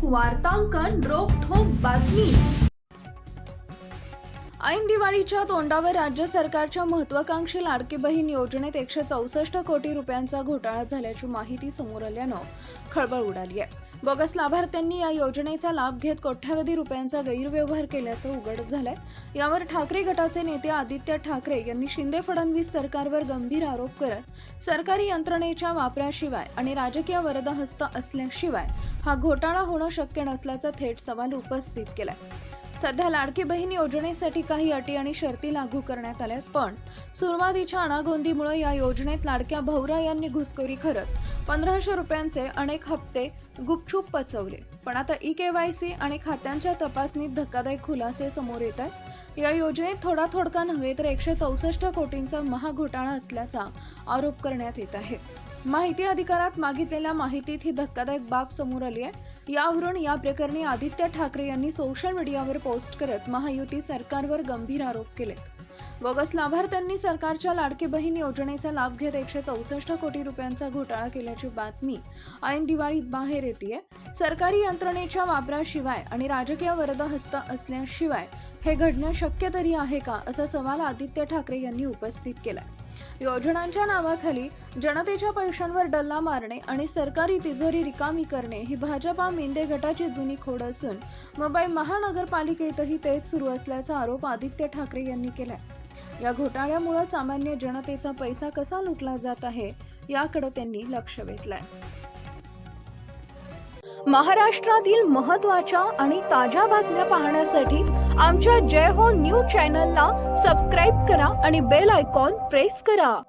वार्तांकन रोखठोक बातमी। ऐन दिवाळीच्या तोंडावर राज्य सरकारच्या महत्त्वाकांक्षी लाडकी बहीण योजनेत 164 कोटी रुपयांचा घोटाळा झाल्याची माहिती समोर आल्यानं खळबळ उडाली आहे। बोगस लाभार्थ्यांनी या योजनेचा लाभ घेत कोट्यावधी रुपयांचा गैरव्यवहार केल्याचं उघड झालंय। यावर ठाकरे गटाचे नेते आदित्य ठाकरे यांनी शिंदे-फडणवीस सरकारवर गंभीर आरोप करत सरकारी यंत्रणेच्या वापराशिवाय आणि राजकीय वरदहस्त असल्याशिवाय हा घोटाळा होणं शक्य नसल्याचा थेट सवाल उपस्थित केलाय। सध्या लाडकी बहीण योजनेसाठी काही अटी आणि शर्ती लागू करण्यात आल्या, पण सुरुवातीच्या अनागोंदीमुळे या योजनेत लाडक्या भाऊरा यांनी घुसखोरी करत 1500 रुपयांचे अनेक हप्ते गुपचूप पचवले। पण आता ई-केवायसी आणि खात्यांच्या तपासणीत धक्कादायक खुलासे समोर येत आहेत। या योजनेत थोडा नव्हे तर 164 कोटींचा महाघोटाळा असल्याचा आरोप करण्यात येत आहे। माहिती अधिकारात मागितलेल्या माहितीत ही धक्कादायक बाब समोर आली आहे। यावरून या प्रकरणी आदित्य ठाकरे यांनी सोशल मीडियावर पोस्ट करत महायुती सरकारवर गंभीर आरोप केले। बोगस लाभार्थ्यांनी सरकारच्या लाडकी बहीण योजनेचा लाभ घेत 164 कोटी रुपयांचा घोटाळा केल्याची बातमी ऐन दिवाळीत बाहेर येते। सरकारी यंत्रणेच्या वापराशिवाय आणि राजकीय वरदहस्त असल्याशिवाय हे घडणं शक्य तरी आहे का, असा सवाल आदित्य ठाकरे यांनी उपस्थित केलाय। योजनांच्या नावाखाली जनतेच्या पैशांवर डल्ला मारणे आणि सरकारी तिजोरी रिकामी करणे ही भाजपा मेंढे गटाची जुनी खोड असून मुंबई महानगरपालिकेतही तेच सुरू असल्याचा आरोप आदित्य ठाकरे यांनी केलाय। या घोटाळ्यामुळे सामान्य जनतेचा पैसा कसा लुटला जात आहे याकडे त्यांनी लक्ष वेधलंय। महाराष्ट्रातील महत्त्वाच्या आणि ताज्या बातम्या पाहण्यासाठी आमच्या जय हो न्यूज चॅनलला सबस्क्राइब करा आणि बेल आयकॉन प्रेस करा।